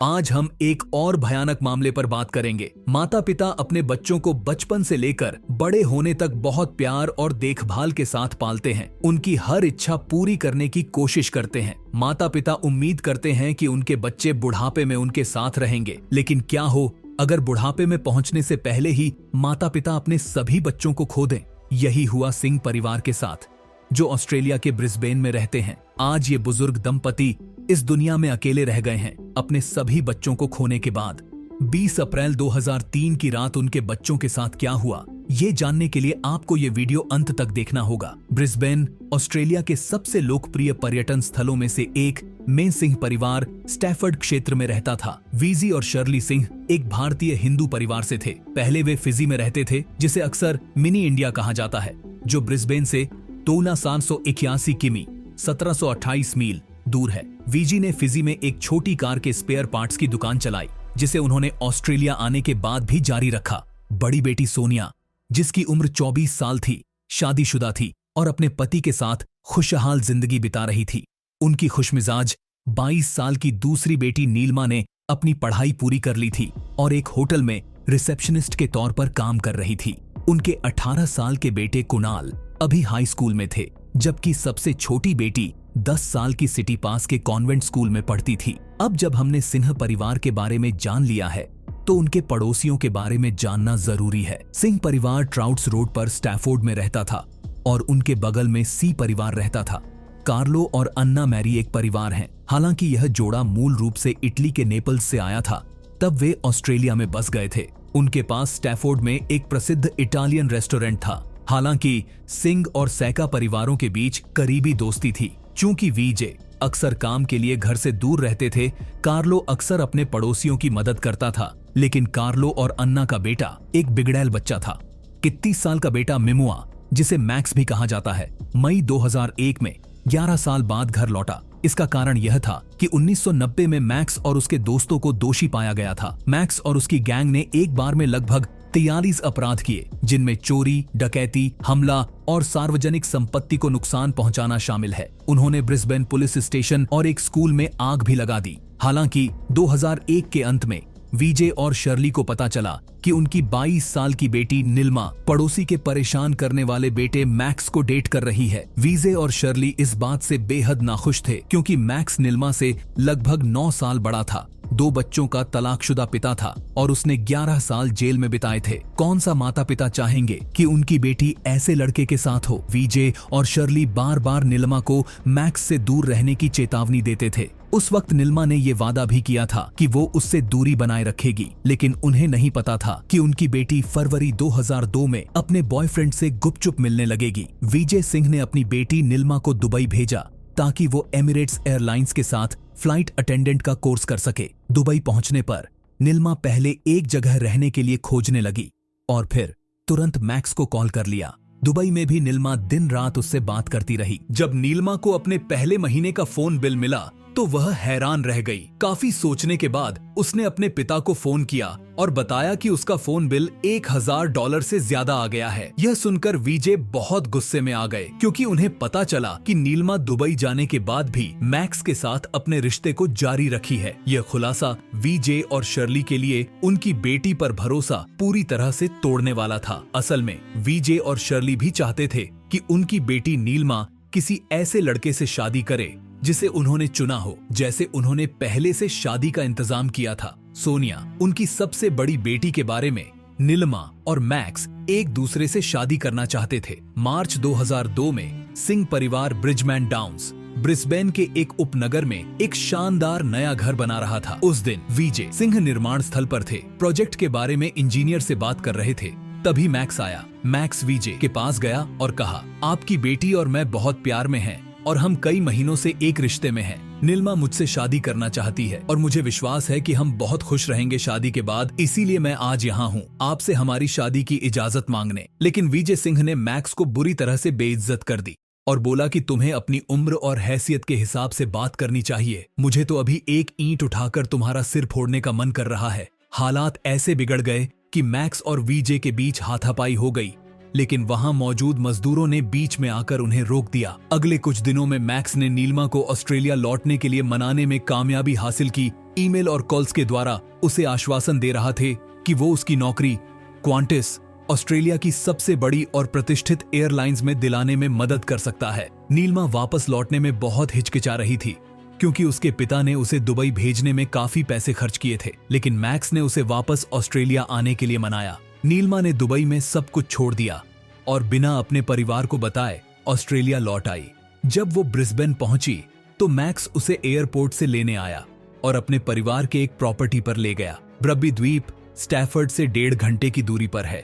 आज हम एक और भयानक मामले पर बात करेंगे। माता पिता अपने बच्चों को बचपन से लेकर बड़े होने तक बहुत प्यार और देखभाल के साथ पालते हैं। उनकी हर इच्छा पूरी करने की कोशिश करते हैं। माता पिता उम्मीद करते हैं कि उनके बच्चे बुढ़ापे में उनके साथ रहेंगे, लेकिन क्या हो अगर बुढ़ापे में पहुंचने से पहले ही माता पिता अपने सभी बच्चों को खो दें। यही हुआ सिंह परिवार के साथ, जो ऑस्ट्रेलिया के ब्रिस्बेन में रहते हैं। आज ये बुजुर्ग दंपति इस दुनिया में अकेले रह गए हैं अपने सभी बच्चों को खोने के बाद। 20 अप्रैल 2003 की रात उनके बच्चों के साथ क्या हुआ, ये जानने के लिए आपको ये वीडियो अंत तक देखना होगा। ब्रिस्बेन ऑस्ट्रेलिया के सबसे लोकप्रिय पर्यटन स्थलों में से एक में सिंह परिवार स्टैफर्ड क्षेत्र में रहता था। वीजी और शर्ली सिंह एक भारतीय हिंदू परिवार से थे। पहले वे फिजी में रहते थे, जिसे अक्सर मिनी इंडिया कहा जाता है, जो ब्रिस्बेन से 1381 किमी 1728 मील दूर है। वीजी ने फिजी में एक छोटी कार के स्पेयर पार्ट्स की दुकान चलाई, जिसे उन्होंने ऑस्ट्रेलिया आने के बाद भी जारी रखा। बड़ी बेटी सोनिया, जिसकी उम्र 24 साल थी, शादीशुदा थी और अपने पति के साथ खुशहाल जिंदगी बिता रही थी। उनकी खुशमिजाज 22 साल की दूसरी बेटी नीलमा ने अपनी पढ़ाई पूरी कर ली थी और एक होटल में रिसेप्शनिस्ट के तौर पर काम कर रही थी। उनके 18 साल के बेटे कुणाल अभी हाई स्कूल में थे, जबकि सबसे छोटी बेटी 10 साल की सिटी पास के कॉन्वेंट स्कूल में पढ़ती थी। अब जब हमने सिंह परिवार के बारे में जान लिया है, तो उनके पड़ोसियों के बारे में जानना जरूरी है। सिंह परिवार ट्राउट्स रोड पर स्टैफोर्ड में रहता था और उनके बगल में सी परिवार रहता था। कार्लो और अन्ना मैरी एक परिवार हैं। हालांकि यह जोड़ा मूल रूप से इटली के नेपल्स से आया था, तब वे ऑस्ट्रेलिया में बस गए थे। उनके पास स्टैफोर्ड में एक प्रसिद्ध इटालियन रेस्टोरेंट था। हालांकि सिंह और सैका परिवारों के बीच करीबी दोस्ती थी। चूंकि वीजे अक्सर काम के लिए घर से दूर रहते थे, कार्लो अक्सर अपने पड़ोसियों की मदद करता था। लेकिन कार्लो और अन्ना का बेटा एक बिगड़ैल बच्चा था। 31 साल का बेटा मिमुआ, जिसे मैक्स भी कहा जाता है, मई 2001 में 11 साल बाद घर लौटा। इसका कारण यह था कि 1990 में मैक्स और उसके दोस्तों को दोषी पाया गया था। मैक्स और उसकी गैंग ने एक बार में लगभग 43 अपराध किए, जिनमें चोरी, डकैती, हमला और सार्वजनिक संपत्ति को नुकसान पहुंचाना शामिल है। उन्होंने ब्रिस्बेन पुलिस स्टेशन और एक स्कूल में आग भी लगा दी। हालांकि 2001 के अंत में वीजे और शर्ली को पता चला कि उनकी 22 साल की बेटी निल्मा पड़ोसी के परेशान करने वाले बेटे मैक्स को डेट कर रही है। वीजे और शर्ली इस बात से बेहद नाखुश थे, क्योंकि मैक्स निल्मा से लगभग 9 साल बड़ा था, 2 बच्चों का तलाकशुदा पिता था और उसने 11 साल जेल में बिताए थे। कौन सा माता पिता चाहेंगे कि उनकी बेटी ऐसे लड़के के साथ हो। वीजे और शर्ली बार बार निल्मा को मैक्स से दूर रहने की चेतावनी देते थे। उस वक्त निल्मा ने ये वादा भी किया था कि वो उससे दूरी बनाए रखेगी, लेकिन उन्हें नहीं पता था कि उनकी बेटी फरवरी 2002 में अपने बॉयफ्रेंड से गुपचुप मिलने लगेगी। विजय सिंह ने अपनी बेटी निल्मा को दुबई भेजा ताकि वो एमिरेट्स एयरलाइंस के साथ फ्लाइट अटेंडेंट का कोर्स कर सके। दुबई पहुंचने पर निल्मा पहले एक जगह रहने के लिए खोजने लगी और फिर तुरंत मैक्स को कॉल कर लिया। दुबई में भी निल्मा दिन रात उससे बात करती रही। जब नीलमा को अपने पहले महीने का फोन बिल मिला तो वह हैरान रह गई। काफी सोचने के बाद उसने अपने पिता को फोन किया और बताया कि उसका फोन बिल $1000 से ज्यादा आ गया है। यह सुनकर विजय बहुत गुस्से में आ गए, क्योंकि उन्हें पता चला कि नीलमा दुबई जाने के बाद भी मैक्स के साथ अपने रिश्ते को जारी रखी है। यह खुलासा विजय और शर्ली के लिए उनकी बेटी पर भरोसा पूरी तरह से तोड़ने वाला था। असल में विजय और शर्ली भी चाहते थे कि उनकी बेटी नीलमा किसी ऐसे लड़के से शादी करे जिसे उन्होंने चुना हो, जैसे उन्होंने पहले से शादी का इंतजाम किया था। सोनिया, उनकी सबसे बड़ी बेटी के बारे में निल्मा और मैक्स एक दूसरे से शादी करना चाहते थे। मार्च 2002 में सिंह परिवार ब्रिजमैन डाउन्स, ब्रिस्बेन के एक उपनगर में एक शानदार नया घर बना रहा था। उस दिन विजय सिंह निर्माण स्थल पर थे, प्रोजेक्ट के बारे में इंजीनियर से बात कर रहे थे। तभी मैक्स आया। मैक्स विजय के पास गया और कहा, आपकी बेटी और मैं बहुत प्यार में हैं और हम कई महीनों से एक रिश्ते में हैं। निल्मा मुझसे शादी करना चाहती है और मुझे विश्वास है कि हम बहुत खुश रहेंगे शादी के बाद, इसीलिए मैं आज यहाँ हूँ आपसे हमारी शादी की इजाजत मांगने। लेकिन विजय सिंह ने मैक्स को बुरी तरह से बेइज्जत कर दी और बोला कि तुम्हें अपनी उम्र और हैसियत के हिसाब से बात करनी चाहिए। मुझे तो अभी एक ईंट उठाकर तुम्हारा सिर फोड़ने का मन कर रहा है। हालात ऐसे बिगड़ गए कि मैक्स और विजय के बीच हाथापाई हो गई लेकिन वहां मौजूद मजदूरों ने बीच में आकर उन्हें रोक दिया। अगले कुछ दिनों में मैक्स ने नीलिमा को ऑस्ट्रेलिया लौटने के लिए मनाने में कामयाबी हासिल की। ईमेल और कॉल्स के द्वारा उसे आश्वासन दे रहा थे कि वो उसकी नौकरी क्वांटिस, ऑस्ट्रेलिया की सबसे बड़ी और प्रतिष्ठित एयरलाइंस में दिलाने में मदद कर सकता है। नीलिमा वापस लौटने में बहुत हिचकिचा रही थी क्योंकि उसके पिता ने उसे दुबई भेजने में काफी पैसे खर्च किए थे, लेकिन मैक्स ने उसे वापस ऑस्ट्रेलिया आने के लिए मनाया। नीलिमा ने दुबई में सब कुछ छोड़ दिया और बिना अपने परिवार को बताए ऑस्ट्रेलिया लौट आई। जब वो ब्रिस्बेन पहुंची तो मैक्स उसे एयरपोर्ट से लेने आया और अपने परिवार के एक प्रॉपर्टी पर ले गया। ब्रब्बी द्वीप स्टैफर्ड से 1.5 घंटे की दूरी पर है।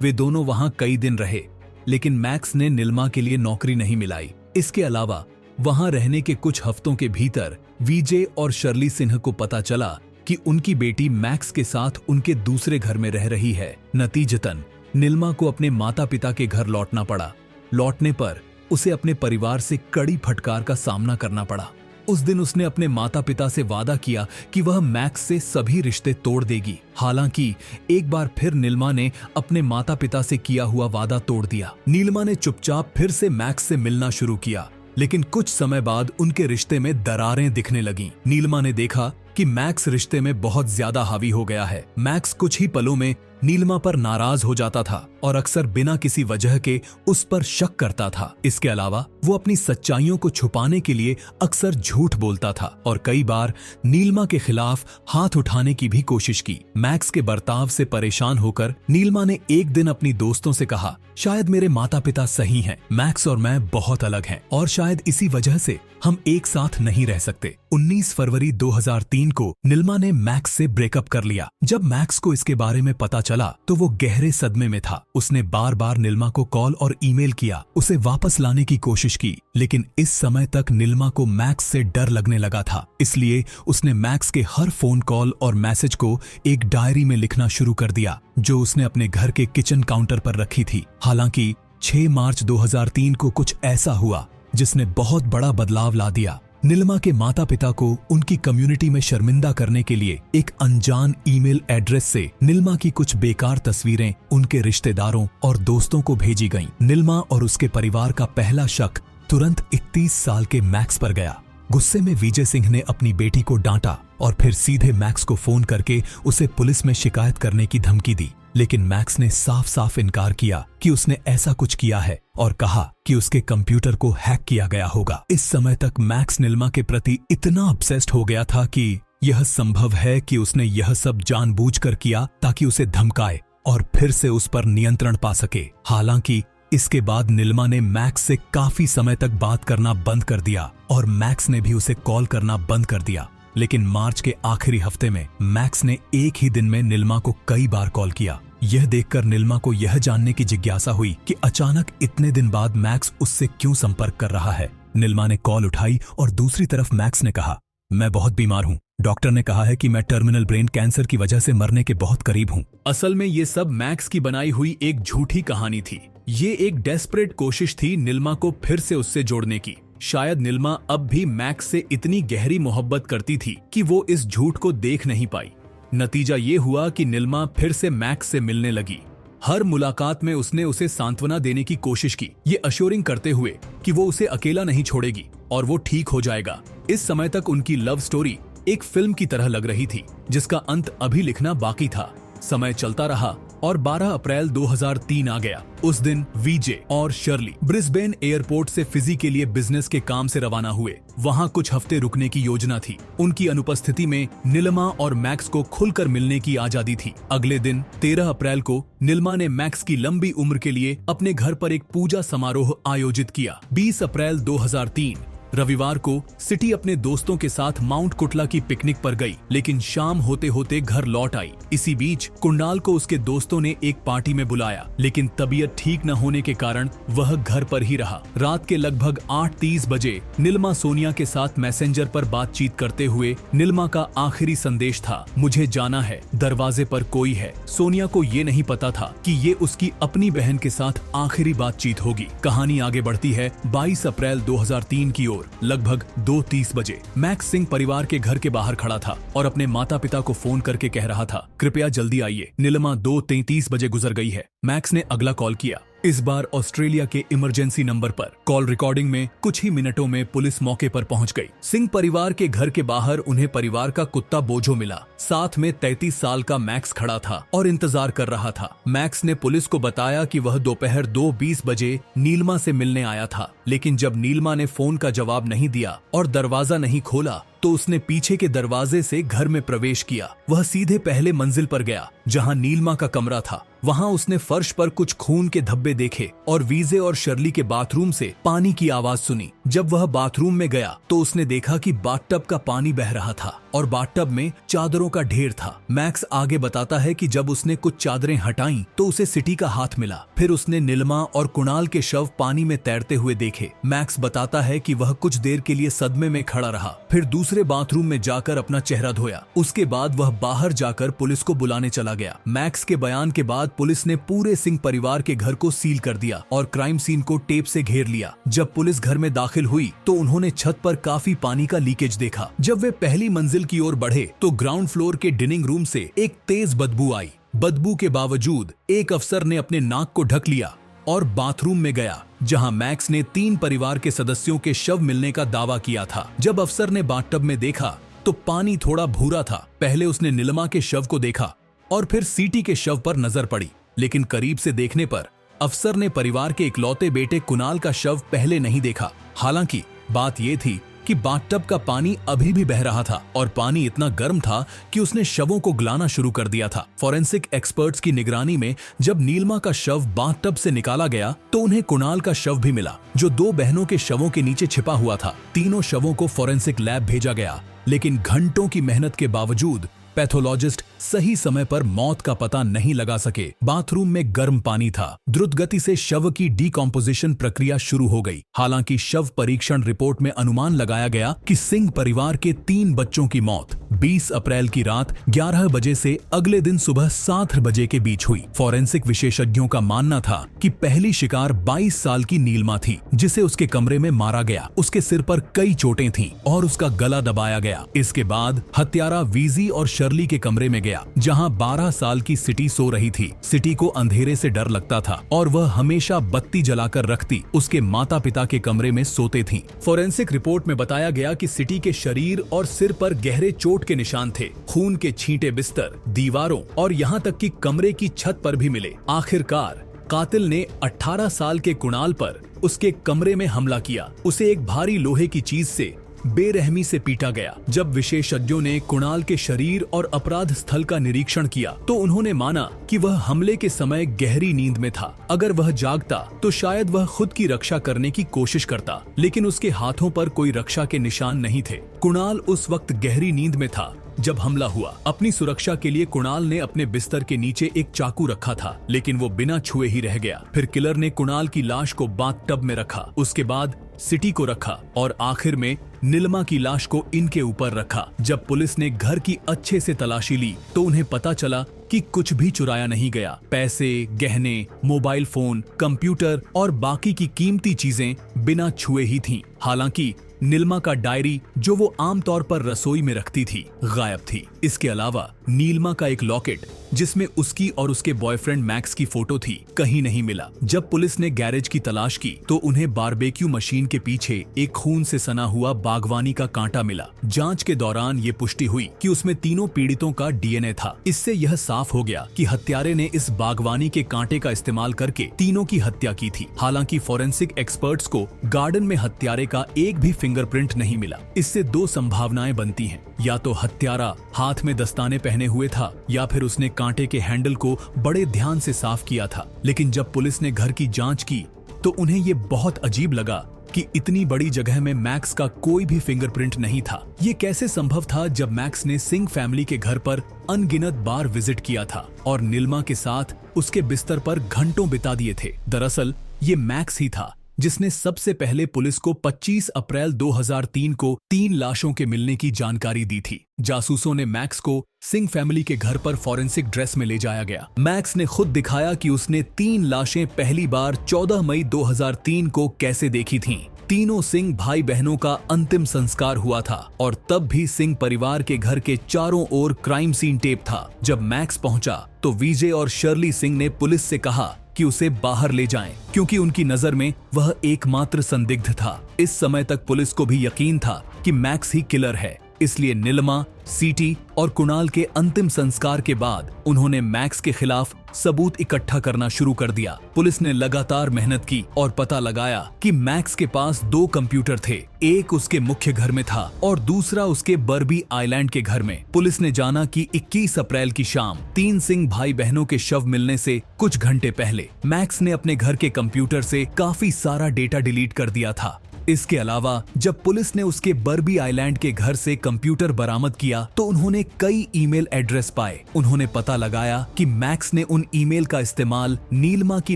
वे दोनों वहां कई दिन रहे, लेकिन मैक्स ने नीलिमा के लिए नौकरी नहीं मिलाई। इसके अलावा वहां रहने के कुछ हफ्तों के भीतर वीजे और शर्ली सिन्हा को पता चला कि उनकी बेटी मैक्स के साथ उनके दूसरे घर में रह रही है। नतीजतन नीलिमा को अपने माता पिता के घर लौटना पड़ा। लौटने पर उसे अपने परिवार से कड़ी फटकार का सामना करना पड़ा। उस दिन उसने अपने माता पिता से वादा किया कि वह मैक्स से सभी रिश्ते तोड़ देगी। हालांकि एक बार फिर नीलिमा ने अपने माता पिता से किया हुआ वादा तोड़ दिया। नीलिमा ने चुपचाप फिर से मैक्स से मिलना शुरू किया, लेकिन कुछ समय बाद उनके रिश्ते में दरारें दिखने लगीं। नीलिमा ने देखा कि मैक्स रिश्ते में बहुत ज्यादा हावी हो गया है। मैक्स कुछ ही पलों में नीलिमा पर नाराज हो जाता था और अक्सर बिना किसी वजह के उस पर शक करता था। इसके अलावा वो अपनी सच्चाइयों को छुपाने के लिए अक्सर झूठ बोलता था और कई बार नीलिमा के खिलाफ हाथ उठाने की भी कोशिश की। मैक्स के बर्ताव से परेशान होकर नीलिमा ने एक दिन अपनी दोस्तों से कहा, शायद मेरे माता पिता सही हैं, मैक्स और मैं बहुत अलग हैं और शायद इसी वजह से हम एक साथ नहीं रह सकते। 19 फरवरी 2003 को नीलिमा ने मैक्स से ब्रेकअप कर लिया। जब मैक्स को इसके बारे में पता चला तो वो गहरे सदमे में था। उसने बार बार नीलिमा को कॉल और ईमेल किया, उसे वापस लाने की कोशिश की, लेकिन इस समय तक नीलिमा को मैक्स से डर लगने लगा था। इसलिए उसने मैक्स के हर फोन कॉल और मैसेज को एक डायरी में लिखना शुरू कर दिया, जो उसने अपने घर के किचन काउंटर पर रखी थी। हालांकि 6 मार्च 2003 को कुछ ऐसा हुआ जिसने बहुत बड़ा बदलाव ला दिया। नीलिमा के माता पिता को उनकी कम्युनिटी में शर्मिंदा करने के लिए एक अनजान ईमेल एड्रेस से नीलिमा की कुछ बेकार तस्वीरें उनके रिश्तेदारों और दोस्तों को भेजी गईं। नीलिमा और उसके परिवार का पहला शक तुरंत 31 साल के मैक्स पर गया। गुस्से में विजय सिंह ने अपनी बेटी को डांटा और फिर सीधे मैक्स को फोन करके उसे पुलिस में शिकायत करने की धमकी दी, लेकिन मैक्स ने साफ साफ इनकार किया कि उसने ऐसा कुछ किया है और कहा कि उसके कंप्यूटर को हैक किया गया होगा। इस समय तक मैक्स नीलिमा के प्रति इतना ऑब्सेस्ड हो गया था कि यह संभव है कि उसने यह सब जानबूझकर किया ताकि उसे धमकाए और फिर से उस पर नियंत्रण पा सके। हालांकि इसके बाद नीलिमा ने मैक्स से काफी समय तक बात करना बंद कर दिया और मैक्स ने भी उसे कॉल करना बंद कर दिया। लेकिन मार्च के आखिरी हफ्ते में मैक्स ने एक ही दिन में नीलिमा को कई बार कॉल किया। यह देखकर नीलिमा को यह जानने की जिज्ञासा हुई कि अचानक इतने दिन बाद मैक्स उससे क्यों संपर्क कर रहा है। नीलिमा ने कॉल उठाई और दूसरी तरफ मैक्स ने कहा, मैं बहुत बीमार हूँ। डॉक्टर ने कहा है कि मैं टर्मिनल ब्रेन कैंसर की वजह से मरने के बहुत करीब हूँ। असल में ये सब मैक्स की बनाई हुई एक झूठी कहानी थी। ये एक डेस्परेट कोशिश थी नीलिमा को फिर से उससे जोड़ने की। शायद नीलिमा अब भी मैक्स से इतनी गहरी मोहब्बत करती थी कि वो इस झूठ को देख नहीं पाई। नतीजा ये हुआ कि नीलिमा फिर से मैक्स से मिलने लगी। हर मुलाकात में उसने उसे सांत्वना देने की कोशिश की, ये अश्योरिंग करते हुए कि वो उसे अकेला नहीं छोड़ेगी और वो ठीक हो जाएगा। इस समय तक उनकी लव स्टोरी एक फिल्म की तरह लग रही थी जिसका अंत अभी लिखना बाकी था। समय चलता रहा और 12 अप्रैल 2003 आ गया। उस दिन वीजे और शर्ली ब्रिस्बेन एयरपोर्ट से फिजी के लिए बिजनेस के काम से रवाना हुए। वहां कुछ हफ्ते रुकने की योजना थी। उनकी अनुपस्थिति में नीलिमा और मैक्स को खुलकर मिलने की आजादी थी। अगले दिन 13 अप्रैल को नीलिमा ने मैक्स की लंबी उम्र के लिए अपने घर पर एक पूजा समारोह आयोजित किया। 20 अप्रैल 2003 रविवार को सिटी अपने दोस्तों के साथ माउंट कुटला की पिकनिक पर गई, लेकिन शाम होते होते घर लौट आई। इसी बीच कुंडाल को उसके दोस्तों ने एक पार्टी में बुलाया, लेकिन तबीयत ठीक न होने के कारण वह घर पर ही रहा। रात के लगभग 8:30 बजे नीलिमा सोनिया के साथ मैसेंजर पर बातचीत करते हुए नीलिमा का आखिरी संदेश था, मुझे जाना है, दरवाजे पर कोई है। सोनिया को ये नहीं पता था कि ये उसकी अपनी बहन के साथ आखिरी बातचीत होगी। कहानी आगे बढ़ती है 22 अप्रैल 2003 की ओर। लगभग 2:30 बजे मैक्स सिंह परिवार के घर के बाहर खड़ा था और अपने माता पिता को फोन करके कह रहा था, कृपया जल्दी आइए, नीलिमा 2:33 बजे गुजर गई है। मैक्स ने अगला कॉल किया इस बार ऑस्ट्रेलिया के इमरजेंसी नंबर पर। कॉल रिकॉर्डिंग में कुछ ही मिनटों में पुलिस मौके पर पहुंच गई। सिंह परिवार के घर के बाहर उन्हें परिवार का कुत्ता बोझो मिला। साथ में 33 साल का मैक्स खड़ा था और इंतजार कर रहा था। मैक्स ने पुलिस को बताया कि वह दोपहर 2:20 बजे नीलमा से मिलने आया था, लेकिन जब नीलमा ने फोन का जवाब नहीं दिया और दरवाजा नहीं खोला तो उसने पीछे के दरवाजे से घर में प्रवेश किया। वह सीधे पहले मंजिल पर गया जहां नीलमा का कमरा था। वहां उसने फर्श पर कुछ खून के धब्बे देखे और वीजे और शर्ली के बाथरूम से पानी की आवाज सुनी। जब वह बाथरूम में गया तो उसने देखा कि बाथटब का पानी बह रहा था और बाथटब में चादरों का ढेर था। मैक्स आगे बताता है कि जब उसने कुछ चादरें हटाई तो उसे सिटी का हाथ मिला। फिर उसने नीलमा और कुणाल के शव पानी में तैरते हुए देखे। मैक्स बताता है कि वह कुछ देर के लिए सदमे में खड़ा रहा, फिर दूसरे बाथरूम में जाकर अपना चेहरा धोया। उसके बाद वह बाहर जाकर पुलिस को बुलाने चला गया। मैक्स के बयान के बाद पुलिस ने पूरे सिंह परिवार के घर को सील कर दिया और क्राइम सीन को टेप से घेर लिया। जब पुलिस घर में दाखिल हुई तो उन्होंने छत पर काफी पानी का लीकेज देखा। जब वे पहली मंजिल की ओर बढ़े तो ग्राउंड फ्लोर के डिनिंग रूम से एक तेज बदबू आई। बदबू के बावजूद एक अफसर ने अपने नाक को ढक लिया और बाथरूम में गया जहां मैक्स ने 3 परिवार के सदस्यों के शव मिलने का दावा किया था। जब अफसर ने बाथटब में देखा तो पानी थोड़ा भूरा था। पहले उसने नीलमा के शव को देखा और फिर सीटी के शव पर नजर पड़ी, लेकिन करीब से देखने पर अफसर ने परिवार के इकलौते बेटे कुणाल का शव पहले नहीं देखा। हालांकि बात यह थी कि बाथटब का पानी अभी भी बह रहा था और पानी इतना गर्म था कि उसने शवों को गलाना शुरू कर दिया था। फॉरेंसिक एक्सपर्ट्स की निगरानी में जब नीलमा का शव बाथटब से निकाला गया तो उन्हें कुणाल का शव भी मिला, जो 2 बहनों के शवों के नीचे छिपा हुआ था। तीनों शवों को फॉरेंसिक लैब भेजा गया, लेकिन घंटों की मेहनत के बावजूद पैथोलॉजिस्ट सही समय पर मौत का पता नहीं लगा सके। बाथरूम में गर्म पानी था। द्रुत गति से शव की डिकम्पोजिशन प्रक्रिया शुरू हो गई। हालांकि शव परीक्षण रिपोर्ट में अनुमान लगाया गया कि सिंह परिवार के 3 बच्चों की मौत 20 अप्रैल की रात 11 बजे से अगले दिन सुबह 7 बजे के बीच हुई। फॉरेंसिक विशेषज्ञों का मानना था कि पहली शिकार 22 साल की नीलमा थी, जिसे उसके कमरे में मारा गया। उसके सिर पर कई चोटें थीं और उसका गला दबाया गया। इसके बाद हत्यारा वीजी और शर्ली के कमरे में गया जहां 12 साल की सिटी सो रही थी। सिटी को अंधेरे से डर लगता था और वह हमेशा बत्ती जलाकर रखती उसके माता पिता के कमरे में सोते थीं। फॉरेंसिक रिपोर्ट में बताया गया कि सिटी के शरीर और सिर पर गहरे चोट के निशान थे। खून के छींटे बिस्तर, दीवारों और यहाँ तक कि कमरे की छत पर भी मिले। आखिरकार कातिल ने 18 साल के कुणाल पर उसके कमरे में हमला किया। उसे एक भारी लोहे की चीज से बेरहमी से पीटा गया। जब विशेषज्ञों ने कुणाल के शरीर और अपराध स्थल का निरीक्षण किया तो उन्होंने माना कि वह हमले के समय गहरी नींद में था। अगर वह जागता तो शायद वह खुद की रक्षा करने की कोशिश करता, लेकिन उसके हाथों पर कोई रक्षा के निशान नहीं थे। कुणाल उस वक्त गहरी नींद में था जब हमला हुआ। अपनी सुरक्षा के लिए कुणाल ने अपने बिस्तर के नीचे एक चाकू रखा था, लेकिन वो बिना छुए ही रह गया। फिर किलर ने कुणाल की लाश को बाथटब में रखा, उसके बाद सिटी को रखा और आखिर में नीलमा की लाश को इनके ऊपर रखा। जब पुलिस ने घर की अच्छे से तलाशी ली तो उन्हें पता चला कि कुछ भी चुराया नहीं गया। पैसे, गहने, मोबाइल फोन, कंप्यूटर और बाकी की कीमती चीजें बिना छुए ही थीं। हालांकि नीलमा का डायरी, जो वो आमतौर पर रसोई में रखती थी, गायब थी। इसके अलावा नीलमा का एक लॉकेट जिसमें उसकी और उसके बॉयफ्रेंड मैक्स की फोटो थी, कहीं नहीं मिला। जब पुलिस ने गैरेज की तलाश की तो उन्हें बारबेक्यू मशीन के पीछे एक खून से सना हुआ बागवानी का कांटा मिला। जांच के दौरान ये पुष्टि हुई कि उसमें तीनों पीड़ितों का डीएनए था। इससे यह साफ हो गया कि हत्यारे ने इस बागवानी के कांटे का इस्तेमाल करके तीनों की हत्या की थी। हालांकि फॉरेंसिक एक्सपर्ट्स को गार्डन में हत्यारे का एक भी फिंगरप्रिंट नहीं मिला। इससे 2 संभावनाएं बनती हैं, या तो हत्यारा हाथ में दस्ताने पहने हुए था या फिर उसने कांटे के हैंडल को बड़े ध्यान से साफ किया था। लेकिन जब पुलिस ने घर की जांच की तो उन्हें ये बहुत अजीब लगा कि इतनी बड़ी जगह में मैक्स का कोई भी फिंगरप्रिंट नहीं था। ये कैसे संभव था जब मैक्स ने सिंह फैमिली के घर पर अनगिनत बार विजिट किया था और नीलमा के साथ उसके बिस्तर पर घंटों बिता दिए थे। दरअसल ये मैक्स ही था जिसने सबसे पहले पुलिस को 25 अप्रैल 2003 को 3 लाशों के मिलने की जानकारी दी थी। जासूसों ने मैक्स को सिंह फैमिली के घर पर फॉरेंसिक ड्रेस में ले जाया गया। मैक्स ने खुद दिखाया कि उसने 3 लाशें पहली बार 14 मई 2003 को कैसे देखी थीं। तीनों सिंह भाई बहनों का अंतिम संस्कार हुआ था और तब भी सिंह परिवार के घर के चारों ओर क्राइम सीन टेप था। जब मैक्स पहुंचा तो विजय और शर्ली सिंह ने पुलिस से कहा कि उसे बाहर ले जाएं, क्योंकि उनकी नजर में वह एकमात्र संदिग्ध था। इस समय तक पुलिस को भी यकीन था कि मैक्स ही किलर है, इसलिए नीलिमा, सीटी और कुणाल के अंतिम संस्कार के बाद उन्होंने मैक्स के खिलाफ सबूत इकट्ठा करना शुरू कर दिया। पुलिस ने लगातार मेहनत की और पता लगाया कि मैक्स के पास 2 कंप्यूटर थे, एक उसके मुख्य घर में था और दूसरा उसके बर्बी आइलैंड के घर में। पुलिस ने जाना कि 21 अप्रैल की शाम 3 सिंह भाई बहनों के शव मिलने से कुछ घंटे पहले मैक्स ने अपने घर के कंप्यूटर से काफी सारा डेटा डिलीट कर दिया था। इसके अलावा जब पुलिस ने उसके बर्बी आइलैंड के घर से कंप्यूटर बरामद किया तो उन्होंने कई ईमेल एड्रेस पाए। उन्होंने पता लगाया कि मैक्स ने उन ईमेल का इस्तेमाल नीलिमा की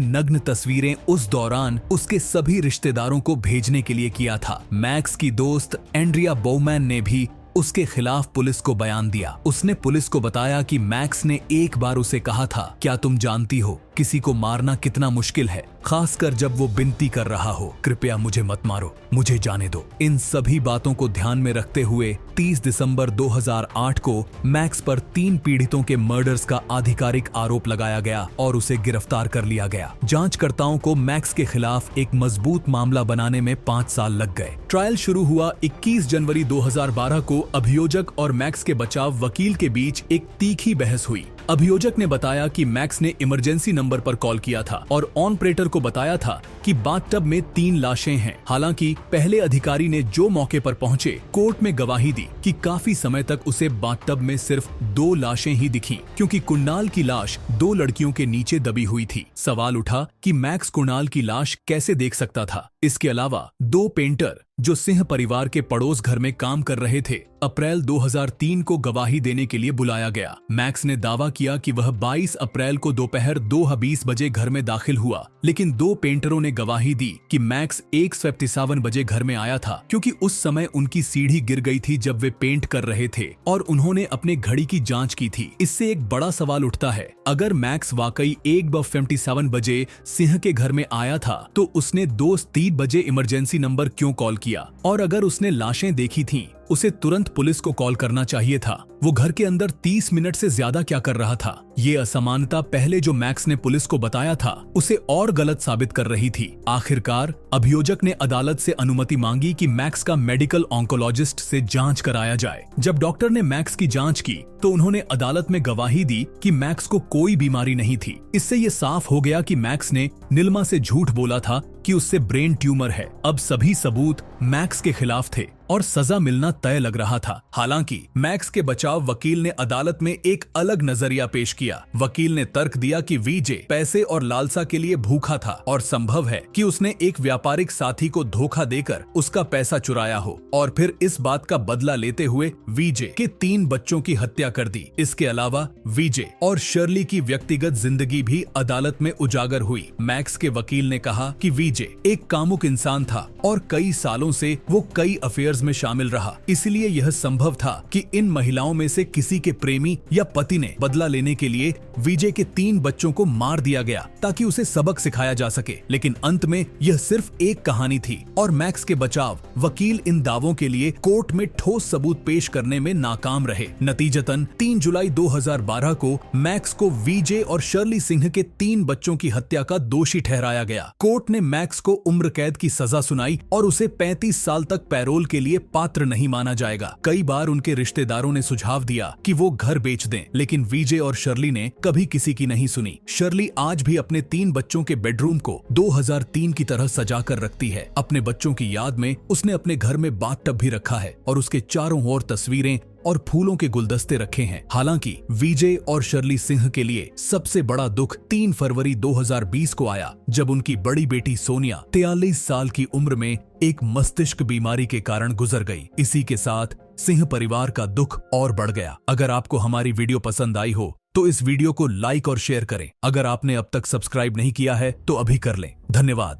नग्न तस्वीरें उस दौरान उसके सभी रिश्तेदारों को भेजने के लिए किया था। मैक्स की दोस्त एंड्रिया बोवमैन ने भी उसके खिलाफ पुलिस को बयान दिया। उसने पुलिस को बताया कि मैक्स ने एक बार उसे कहा था, क्या तुम जानती हो किसी को मारना कितना मुश्किल है, खासकर जब वो विनती कर रहा हो, कृपया मुझे मत मारो, मुझे जाने दो। इन सभी बातों को ध्यान में रखते हुए 30 दिसंबर 2008 को मैक्स पर 3 पीड़ितों के मर्डर्स का आधिकारिक आरोप लगाया गया और उसे गिरफ्तार कर लिया गया। जांचकर्ताओं को मैक्स के खिलाफ एक मजबूत मामला बनाने में 5 साल लग गए। ट्रायल शुरू हुआ 21 जनवरी 2012 को। अभियोजक और मैक्स के बचाव वकील के बीच एक तीखी बहस हुई। अभियोजक ने बताया कि मैक्स ने इमरजेंसी नंबर पर कॉल किया था और ऑपरेटर को बताया था कि बाथटब में 3 लाशें हैं। हालांकि पहले अधिकारी ने जो मौके पर पहुंचे कोर्ट में गवाही दी कि काफी समय तक उसे बाथटब में सिर्फ 2 लाशें ही दिखीं, क्योंकि कुणाल की लाश 2 लड़कियों के नीचे दबी हुई थी। सवाल उठा कि मैक्स कुणाल की लाश कैसे देख सकता था। इसके अलावा 2 पेंटर जो सिंह परिवार के पड़ोस घर में काम कर रहे थे, अप्रैल 2003 को गवाही देने के लिए बुलाया गया। मैक्स ने दावा किया कि वह 22 अप्रैल को दोपहर 2:20 बजे घर में दाखिल हुआ, लेकिन 2 पेंटरों ने गवाही दी कि मैक्स 1:57 बजे घर में आया था, क्योंकि उस समय उनकी सीढ़ी गिर गई थी जब वे पेंट कर रहे थे और उन्होंने अपने घड़ी की जांच की थी। इससे एक बड़ा सवाल उठता है, अगर मैक्स वाकई 1:57 बजे सिंह के घर में आया था तो उसने 2:03 बजे इमरजेंसी नंबर क्यों कॉल किया? और अगर उसने लाशें देखी थीं, उसे तुरंत पुलिस को कॉल करना चाहिए था। वो घर के अंदर 30 मिनट से ज्यादा क्या कर रहा था? ये असमानता पहले जो मैक्स ने पुलिस को बताया था उसे और गलत साबित कर रही थी। आखिरकार अभियोजक ने अदालत से अनुमति मांगी कि मैक्स का मेडिकल ऑन्कोलॉजिस्ट से जांच कराया जाए। जब डॉक्टर ने मैक्स की जांच की तो उन्होंने अदालत में गवाही दी कि मैक्स को कोई बीमारी नहीं थी। इससे ये साफ हो गया कि मैक्स ने नीलिमा से झूठ बोला था कि उससे ब्रेन ट्यूमर है। अब सभी सबूत मैक्स के खिलाफ थे और सजा मिलना तय लग रहा था। हालांकि मैक्स के बचाव वकील ने अदालत में एक अलग नजरिया पेश किया। वकील ने तर्क दिया कि वीजे पैसे और लालसा के लिए भूखा था और संभव है कि उसने एक व्यापारिक साथी को धोखा देकर उसका पैसा चुराया हो और फिर इस बात का बदला लेते हुए वीजे के 3 बच्चों की हत्या कर दी। इसके अलावा वीजे और शर्ली की व्यक्तिगत जिंदगी भी अदालत में उजागर हुई। मैक्स के वकील ने कहा कि वीजे एक कामुक इंसान था और कई सालों से वो कई अफेयर्स में शामिल रहा, इसलिए यह संभव था कि इन महिलाओं में से किसी के प्रेमी या पति ने बदला लेने के लिए विजय के 3 बच्चों को मार दिया गया ताकि उसे सबक सिखाया जा सके। लेकिन अंत में यह सिर्फ एक कहानी थी और मैक्स के बचाव वकील इन दावों के लिए कोर्ट में ठोस सबूत पेश करने में नाकाम रहे। नतीजतन 3 जुलाई 2012 को मैक्स को विजय और शर्ली सिंह के 3 बच्चों की हत्या का दोषी ठहराया गया। कोर्ट ने मैक्स को उम्र कैद की सजा सुनाई और उसे 35 साल तक पैरोल के लिए पात्र नहीं माना जाएगा। कई बार उनके रिश्तेदारों ने सुझाव दिया कि वो घर बेच दें, लेकिन विजय और शर्ली ने कभी किसी की नहीं सुनी। शर्ली आज भी अपने 3 बच्चों के बेडरूम को 2003 की तरह सजा कर रखती है। अपने बच्चों की याद में उसने अपने घर में बाथटब भी रखा है और उसके चारों ओर तस्वीरें और फूलों के गुलदस्ते रखे हैं। हालांकि विजय और शर्ली सिंह के लिए सबसे बड़ा दुख 3 फरवरी 2020 को आया, जब उनकी बड़ी बेटी सोनिया 43 साल की उम्र में एक मस्तिष्क बीमारी के कारण गुजर गई। इसी के साथ सिंह परिवार का दुख और बढ़ गया। अगर आपको हमारी वीडियो पसंद आई हो तो इस वीडियो को लाइक और शेयर करें। अगर आपने अब तक सब्सक्राइब नहीं किया है तो अभी कर लें। धन्यवाद।